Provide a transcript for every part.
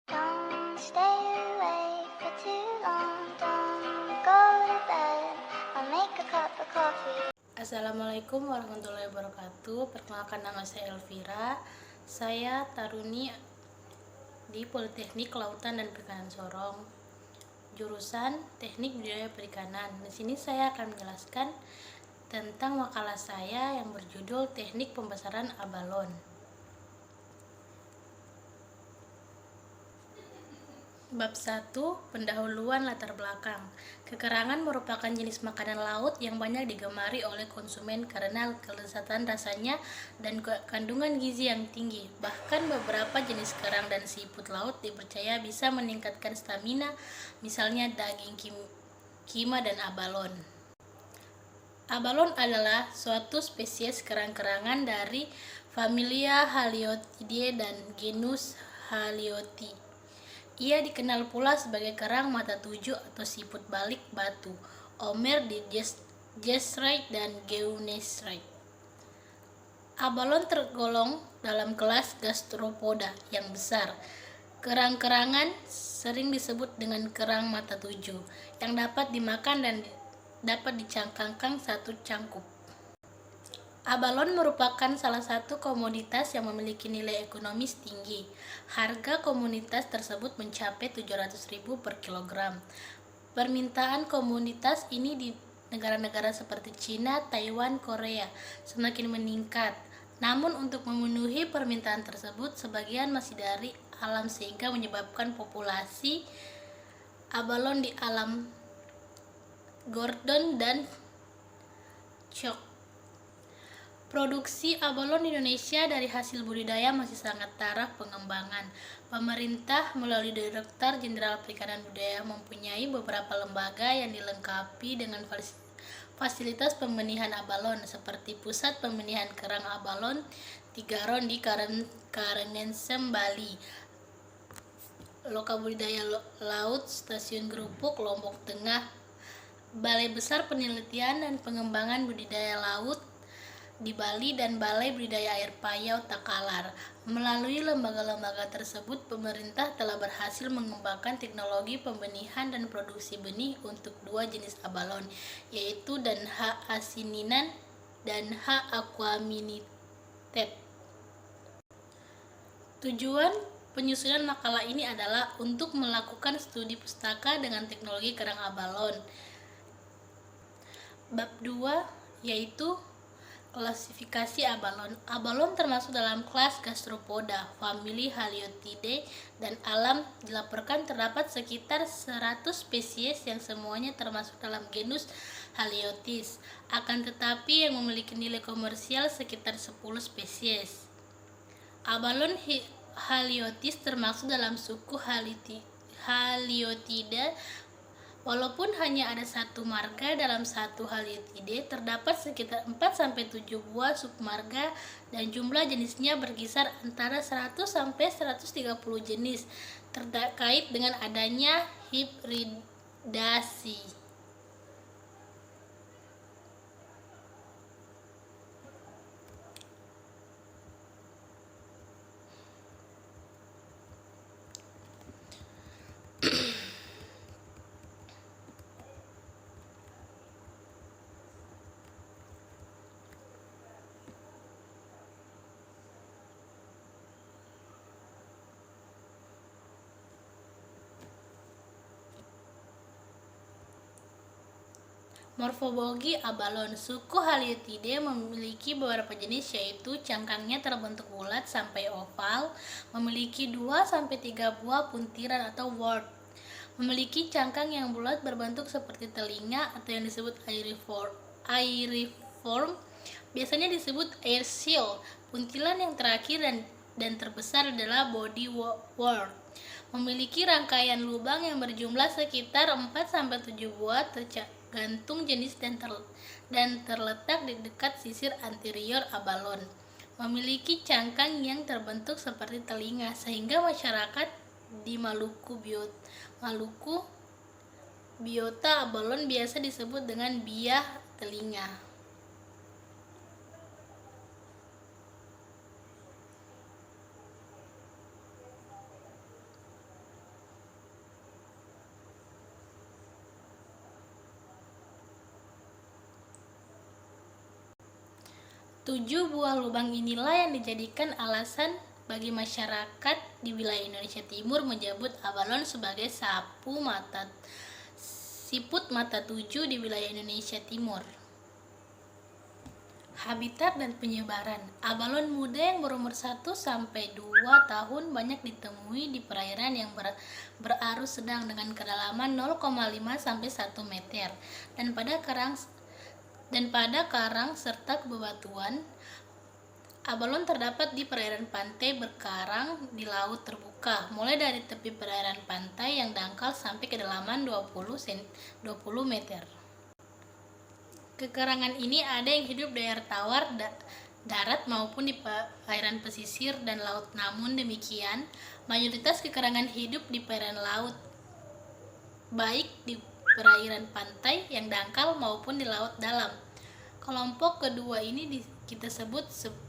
Don't stay awake for too long. Don't go to bed. I'll make a cup of coffee. Assalamualaikum warahmatullahi wabarakatuh. Perkenalkan, nama saya Elvira. Saya taruni di Politeknik Kelautan dan Perikanan Sorong, jurusan Teknik Budidaya Perikanan. Di sini saya akan menjelaskan tentang makalah saya yang berjudul Teknik Pembesaran Abalon. Bab 1. Pendahuluan latar belakang. Kekerangan merupakan jenis makanan laut yang banyak digemari oleh konsumen karena kelezatan rasanya dan kandungan gizi yang tinggi. Bahkan beberapa jenis kerang dan siput laut dipercaya bisa meningkatkan stamina, misalnya daging kima dan abalon. Abalon adalah suatu spesies kerang-kerangan dari familia Haliotidae dan genus Halioty. Ia dikenal pula sebagai kerang mata tujuh atau siput balik batu, Omer di Gestrite dan Geonestrite. Abalon tergolong dalam kelas gastropoda yang besar. Kerang-kerangan sering disebut dengan kerang mata tujuh, yang dapat dimakan dan dapat dicangkangkan satu cangkup. Abalon merupakan salah satu komoditas yang memiliki nilai ekonomis tinggi. Harga komoditas tersebut mencapai 700.000 per kilogram. Permintaan komoditas ini di negara-negara seperti Cina, Taiwan, Korea semakin meningkat. Namun untuk memenuhi permintaan tersebut, sebagian masih dari alam sehingga menyebabkan populasi abalon di alam Gordon dan Chok. Produksi abalon di Indonesia dari hasil budidaya masih sangat taraf pengembangan. Pemerintah melalui Direktorat Jenderal Perikanan Budidaya mempunyai beberapa lembaga yang dilengkapi dengan fasilitas pembenihan abalon seperti Pusat Pembenihan Kerang Abalon Tigaron di Karangasem, Bali, Loka Budidaya Laut Stasiun Gerupuk, Lombok Tengah, Balai Besar Penelitian dan Pengembangan Budidaya Laut di Bali, dan Balai Budidaya Air Payau Takalar. Melalui lembaga-lembaga tersebut, pemerintah telah berhasil mengembangkan teknologi pembenihan dan produksi benih untuk dua jenis abalon, yaitu dan H. asininan dan H. aquaminitet. Tujuan penyusunan makalah ini adalah untuk melakukan studi pustaka dengan teknologi kerang abalon. Bab 2 yaitu klasifikasi abalon. Abalon termasuk dalam kelas gastropoda, famili Haliotidae, dan alam dilaporkan terdapat sekitar 100 spesies yang semuanya termasuk dalam genus Haliotis. Akan tetapi yang memiliki nilai komersial sekitar 10 spesies. Abalon Haliotis termasuk dalam suku Haliotidae. Walaupun hanya ada satu marga dalam satu Haliotidae, terdapat sekitar 4-7 buah submarga dan jumlah jenisnya berkisar antara 100-130 jenis, terkait dengan adanya hibridasi. Morfologi abalon. Suku Haliotidae memiliki beberapa jenis, yaitu cangkangnya terbentuk bulat sampai oval, memiliki 2-3 buah puntiran atau word, memiliki cangkang yang bulat berbentuk seperti telinga atau yang disebut aeriform, biasanya disebut air seal. Puntilan yang terakhir dan terbesar adalah body word, memiliki rangkaian lubang yang berjumlah sekitar 4-7 buah tergantung jenis dan terletak di dekat sisir anterior abalon. Memiliki cangkang yang terbentuk seperti telinga, sehingga masyarakat di Maluku biota abalon biasa disebut dengan biah telinga. 7 buah lubang inilah yang dijadikan alasan bagi masyarakat di wilayah Indonesia Timur menyebut abalon sebagai siput mata 7 di wilayah Indonesia Timur. Habitat dan penyebaran. Abalon muda yang berumur 1-2 tahun banyak ditemui di perairan yang berarus sedang dengan kedalaman 0,5 sampai 1 meter dan pada karang serta bebatuan. Abalon terdapat di perairan pantai berkarang di laut terbuka, mulai dari tepi perairan pantai yang dangkal sampai kedalaman 20 meter. Kekarangan ini ada yang hidup di air tawar darat maupun di perairan pesisir dan laut. Namun demikian, mayoritas kekarangan hidup di perairan laut, baik di perairan pantai yang dangkal maupun di laut dalam. Kelompok kedua ini kita sebut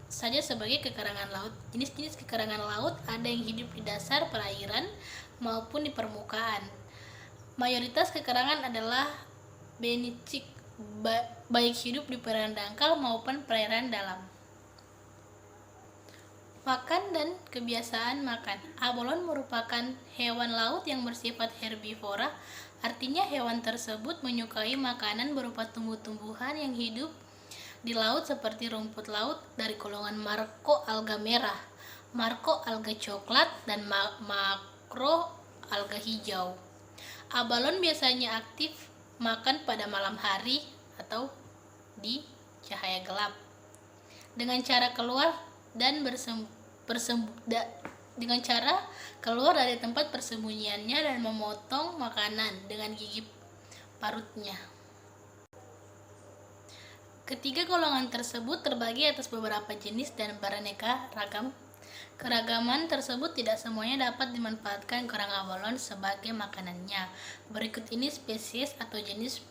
saja sebagai kekarangan laut. Jenis-jenis kekarangan laut ada yang hidup di dasar perairan maupun di permukaan. Mayoritas kekarangan adalah benicik, baik hidup di perairan dangkal maupun perairan dalam. Pakan dan kebiasaan makan. Abalon merupakan hewan laut yang bersifat herbivora, artinya hewan tersebut menyukai makanan berupa tumbuh-tumbuhan yang hidup di laut seperti rumput laut dari golongan makroalga merah, makroalga coklat, dan makroalga hijau. Abalon biasanya aktif makan pada malam hari atau di cahaya gelap dengan cara keluar dari tempat persembunyiannya dan memotong makanan dengan gigi parutnya. Ketiga golongan tersebut terbagi atas beberapa jenis dan beraneka ragam. Keragaman tersebut tidak semuanya dapat dimanfaatkan kerang abalon sebagai makanannya. Berikut ini spesies atau jenis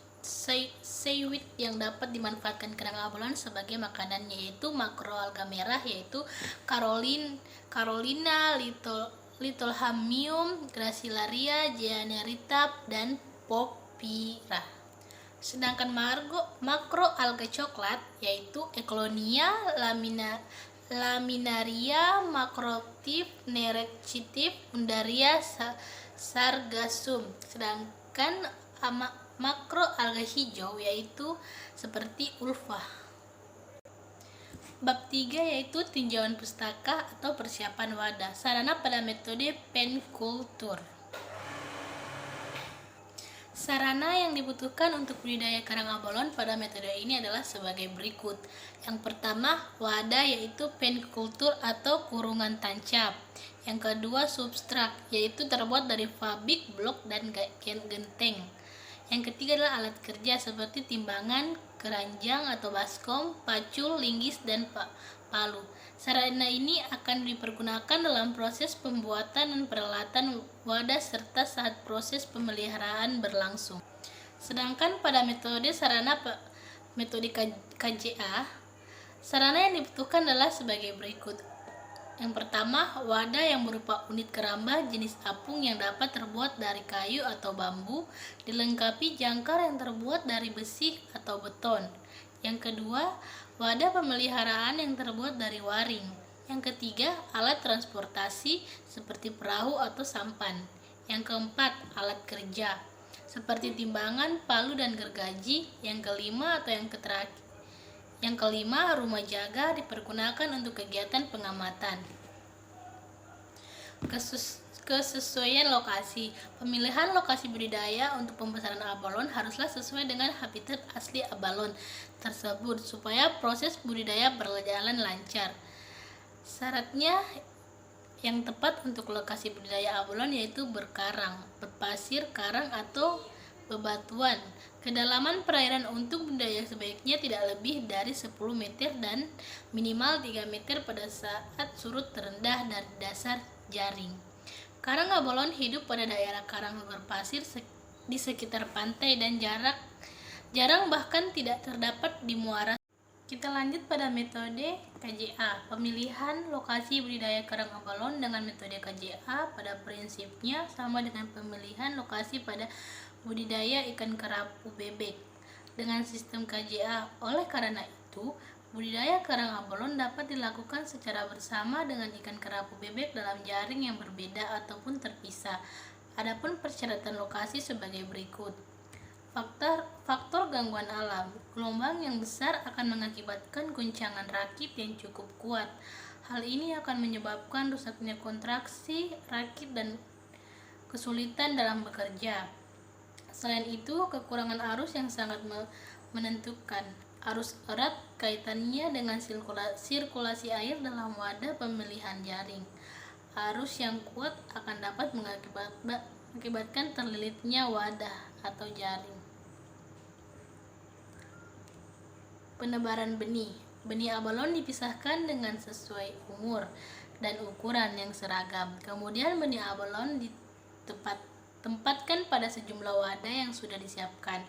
seaweed yang dapat dimanfaatkan kerang abalon sebagai makanannya, yaitu makroalga merah, yaitu Carolina, Littlehamium, Gracilaria, Jeanerita, dan Popira. Sedangkan makroalga coklat yaitu Eclonia, Laminaria, Macrophytes, Nerechitis, Undaria, Sargassum. Sedangkan makroalga hijau yaitu seperti Ulva. Bab 3 yaitu tinjauan pustaka atau persiapan wadah. Sarana pada metode penkultur. Sarana yang dibutuhkan untuk budidaya karang abalon pada metode ini adalah sebagai berikut. Yang pertama, wadah yaitu penkultur atau kurungan tancap. Yang kedua, substrak yaitu terbuat dari fabrik, blok, dan genteng. Yang ketiga adalah alat kerja seperti timbangan, keranjang atau baskom, pacul, linggis, dan palu. Sarana ini akan dipergunakan dalam proses pembuatan dan peralatan wadah serta saat proses pemeliharaan berlangsung. Sedangkan pada metode KJA, sarana yang dibutuhkan adalah sebagai berikut. Yang pertama, wadah yang berupa unit keramba jenis apung yang dapat terbuat dari kayu atau bambu, dilengkapi jangkar yang terbuat dari besi atau beton. Yang kedua, wadah pemeliharaan yang terbuat dari waring. Yang ketiga, alat transportasi seperti perahu atau sampan. Yang keempat, alat kerja seperti timbangan, palu, dan gergaji. Yang kelima, rumah jaga dipergunakan untuk kegiatan pengamatan. Kesesuaian lokasi. Pemilihan lokasi budidaya untuk pembesaran abalon haruslah sesuai dengan habitat asli abalon tersebut supaya proses budidaya berjalan lancar. Syaratnya yang tepat untuk lokasi budidaya abalon yaitu berkarang, berpasir, karang, atau bebatuan. Kedalaman perairan untuk budidaya sebaiknya tidak lebih dari 10 meter dan minimal 3 meter pada saat surut terendah dari dasar jaring. Karang abalon hidup pada daerah karang berpasir di sekitar pantai dan jarang bahkan tidak terdapat di muara. Kita lanjut pada metode KJA. Pemilihan lokasi budidaya karang abalon dengan metode KJA pada prinsipnya sama dengan pemilihan lokasi pada budidaya ikan kerapu bebek dengan sistem KJA. Oleh karena itu, Budidaya kerang abalone dapat dilakukan secara bersama dengan ikan kerapu bebek dalam jaring yang berbeda ataupun terpisah. Adapun persyaratan lokasi sebagai berikut. Faktor gangguan alam. Gelombang yang besar akan mengakibatkan guncangan rakit yang cukup kuat. Hal ini akan menyebabkan rusaknya kontraksi rakit dan kesulitan dalam bekerja. Selain itu, kekurangan arus yang sangat menentukan. Arus erat kaitannya dengan sirkulasi air dalam wadah pemilihan jaring. Arus yang kuat akan dapat mengakibatkan terlilitnya wadah atau jaring. Penebaran benih. Benih abalone dipisahkan dengan sesuai umur dan ukuran yang seragam. Kemudian benih abalone ditempatkan pada sejumlah wadah yang sudah disiapkan.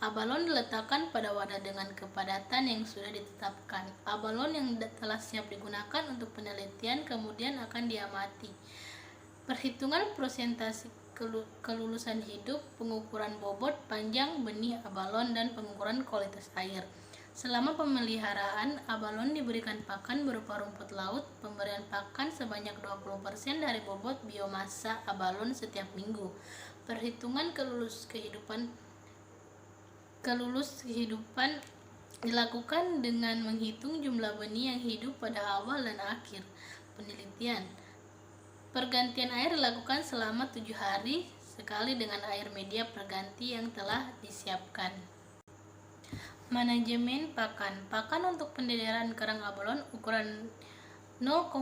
Abalone diletakkan pada wadah dengan kepadatan yang sudah ditetapkan. Abalone yang telah siap digunakan untuk penelitian kemudian akan diamati. Perhitungan persentase kelulusan hidup, pengukuran bobot, panjang benih abalone, dan pengukuran kualitas air. Selama pemeliharaan, abalone diberikan pakan berupa rumput laut. Pemberian pakan sebanyak 20% dari bobot biomasa abalone setiap minggu. Perhitungan kelulus kehidupan dilakukan dengan menghitung jumlah benih yang hidup pada awal dan akhir penelitian. Pergantian air dilakukan selama 7 hari sekali dengan air media perganti yang telah disiapkan. Manajemen pakan. Pakan untuk pendederan kerang abalone ukuran 0,5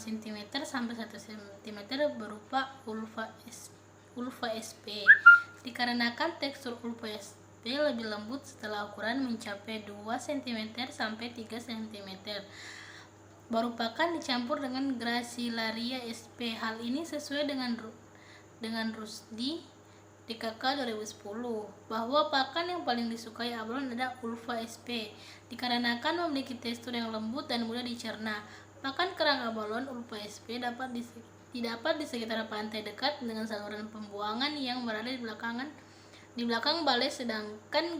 cm sampai 1 cm berupa ulva SP. Dikarenakan tekstur ulva SP lebih lembut setelah ukuran mencapai 2 cm sampai 3 cm. Baru pakan dicampur dengan Gracilaria SP. Hal ini sesuai dengan Rusdi DKK 2010 bahwa pakan yang paling disukai abalone adalah ulva SP dikarenakan memiliki tekstur yang lembut dan mudah dicerna. Pakan kerang abalone ulva SP didapat di sekitar pantai dekat dengan saluran pembuangan yang berada di belakang balai, sedangkan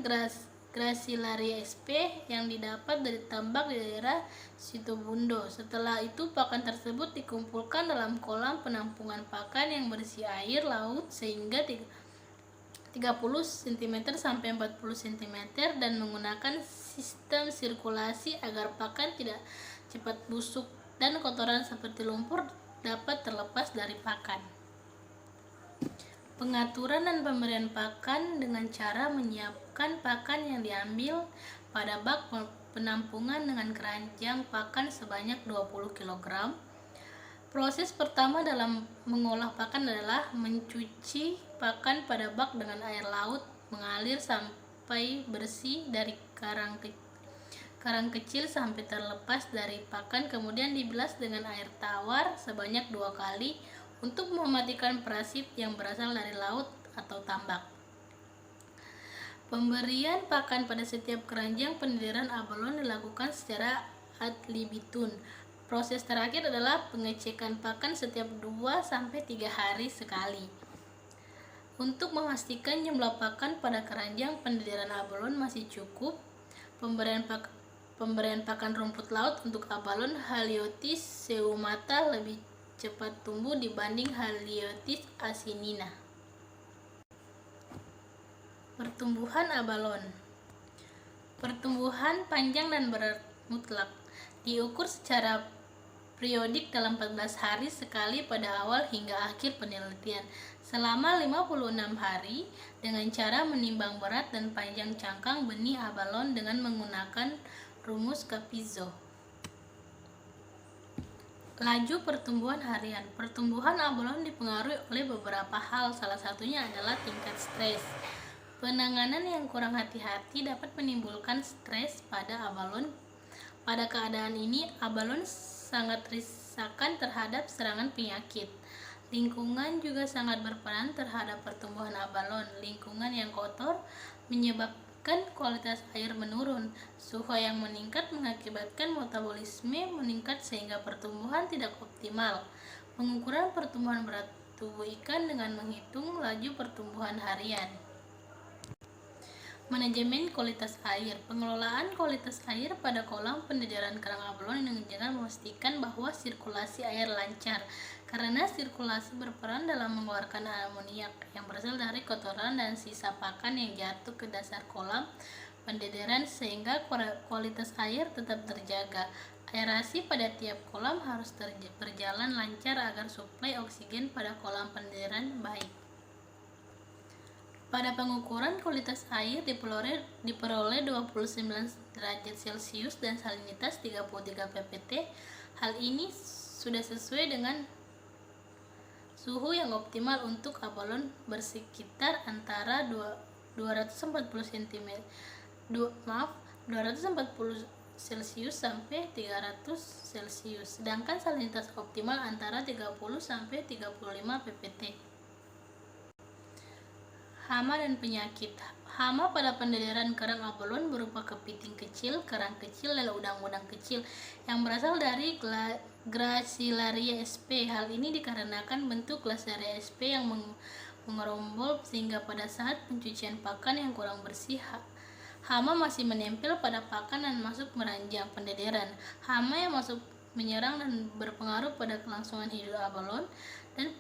Gracilaria SP yang didapat dari tambak di daerah Situbondo. Setelah itu pakan tersebut dikumpulkan dalam kolam penampungan pakan yang berisi air laut sehingga 30 cm sampai 40 cm dan menggunakan sistem sirkulasi agar pakan tidak cepat busuk dan kotoran seperti lumpur dapat terlepas dari pakan. Pengaturan dan pemberian pakan dengan cara menyiapkan pakan yang diambil pada bak penampungan dengan keranjang pakan sebanyak 20 kg. Proses pertama dalam mengolah pakan adalah mencuci pakan pada bak dengan air laut mengalir sampai bersih dari karang kecil sampai terlepas dari pakan, kemudian dibilas dengan air tawar sebanyak 2 kali untuk mematikan parasit yang berasal dari laut atau tambak. Pemberian pakan pada setiap keranjang pendederan abalone dilakukan secara ad libitum. Proses terakhir adalah pengecekan pakan setiap 2-3 hari sekali. Untuk memastikan jumlah pakan pada keranjang pendederan abalone masih cukup, pemberian pakan rumput laut untuk abalone Haliotis ceumata lebih cepat tumbuh dibanding Haliotis asinina. Pertumbuhan abalone. Pertumbuhan panjang dan berat mutlak diukur secara periodik dalam 14 hari sekali pada awal hingga akhir penelitian selama 56 hari dengan cara menimbang berat dan panjang cangkang benih abalone dengan menggunakan rumus Capizzo. Laju pertumbuhan harian. Pertumbuhan abalone dipengaruhi oleh beberapa hal, salah satunya adalah tingkat stres. Penanganan yang kurang hati-hati dapat menimbulkan stres pada abalone. Pada keadaan ini, abalone sangat riskan terhadap serangan penyakit. Lingkungan juga sangat berperan terhadap pertumbuhan abalone. Lingkungan yang kotor menyebabkan kualitas air menurun. Suhu yang meningkat mengakibatkan metabolisme meningkat sehingga pertumbuhan tidak optimal. Pengukuran pertumbuhan berat tubuh ikan dengan menghitung laju pertumbuhan harian. Manajemen kualitas air. Pengelolaan kualitas air pada kolam pendedaran kerang abalon dengan memastikan bahwa sirkulasi air lancar, karena sirkulasi berperan dalam mengeluarkan amoniak yang berasal dari kotoran dan sisa pakan yang jatuh ke dasar kolam pendederan sehingga kualitas air tetap terjaga. Aerasi pada tiap kolam harus berjalan lancar agar suplai oksigen pada kolam pendederan baik. Pada pengukuran kualitas air diperoleh 29 derajat Celcius dan salinitas 33 ppt. Hal ini sudah sesuai dengan suhu yang optimal untuk abalon bersekitar antara 240 Celcius sampai 300 Celcius, sedangkan salinitas optimal antara 30 sampai 35 ppt. Hama dan penyakit. Hama pada pendederan kerang abalon berupa kepiting kecil, kerang kecil, dan udang-udang kecil yang berasal dari Gracilaria sp. Hal ini dikarenakan bentuk Gracilaria sp yang mengerombol sehingga pada saat pencucian pakan yang kurang bersih, hama masih menempel pada pakan dan masuk meranjang pendederan. Hama yang masuk menyerang dan berpengaruh pada kelangsungan hidup abalon dan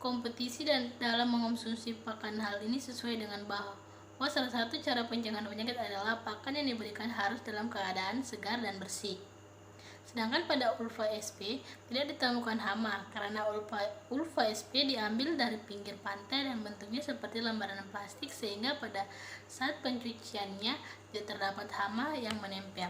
kompetisi dan dalam mengonsumsi pakan. Hal ini sesuai dengan bahwa salah satu cara pencegahan penyakit adalah pakan yang diberikan harus dalam keadaan segar dan bersih. Sedangkan pada ulva sp tidak ditemukan hama karena ulva sp diambil dari pinggir pantai dan bentuknya seperti lembaran plastik sehingga pada saat pencuciannya tidak terdapat hama yang menempel.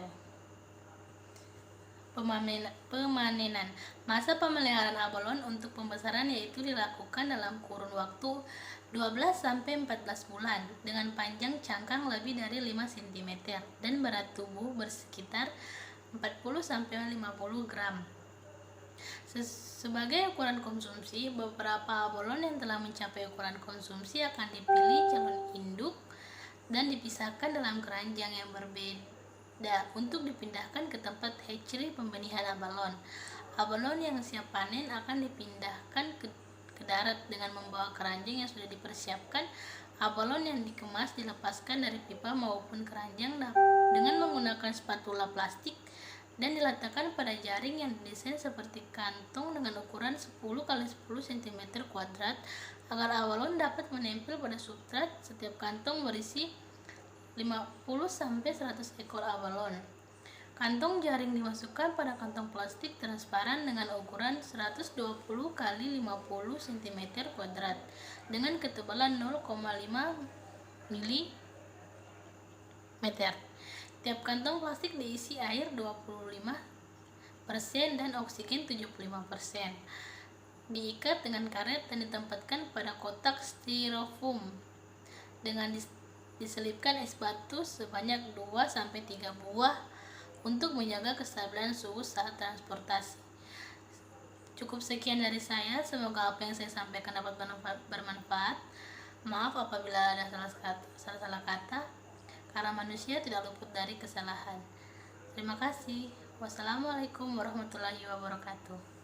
Pemanenan. Masa pemeliharaan abalon untuk pembesaran yaitu dilakukan dalam kurun waktu 12-14 bulan dengan panjang cangkang lebih dari 5 cm dan berat tubuh bersekitar 40-50 gram. Sebagai ukuran konsumsi, beberapa abalon yang telah mencapai ukuran konsumsi akan dipilih calon induk dan dipisahkan dalam keranjang yang berbeda untuk dipindahkan ke tempat hatchery pembenihan abalon. Abalon yang siap panen akan dipindahkan ke darat dengan membawa keranjang yang sudah dipersiapkan. Abalon yang dikemas dilepaskan dari pipa maupun keranjang dengan menggunakan spatula plastik dan diletakkan pada jaring yang didesain seperti kantong dengan ukuran 10 x 10 cm kuadrat agar abalon dapat menempel pada substrat. Setiap kantong berisi 50-100 ekor abalon. Kantong jaring dimasukkan pada kantong plastik transparan dengan ukuran 120 x 50 cm kuadrat dengan ketebalan 0,5 mm. Tiap kantong plastik diisi air 25% dan oksigen 75%. Diikat dengan karet dan ditempatkan pada kotak styrofoam dengan diselipkan es batu sebanyak 2-3 buah untuk menjaga kestabilan suhu saat transportasi. Cukup sekian dari saya, semoga apa yang saya sampaikan dapat bermanfaat. Maaf apabila ada salah kata, karena manusia tidak luput dari kesalahan. Terima kasih. Wassalamualaikum warahmatullahi wabarakatuh.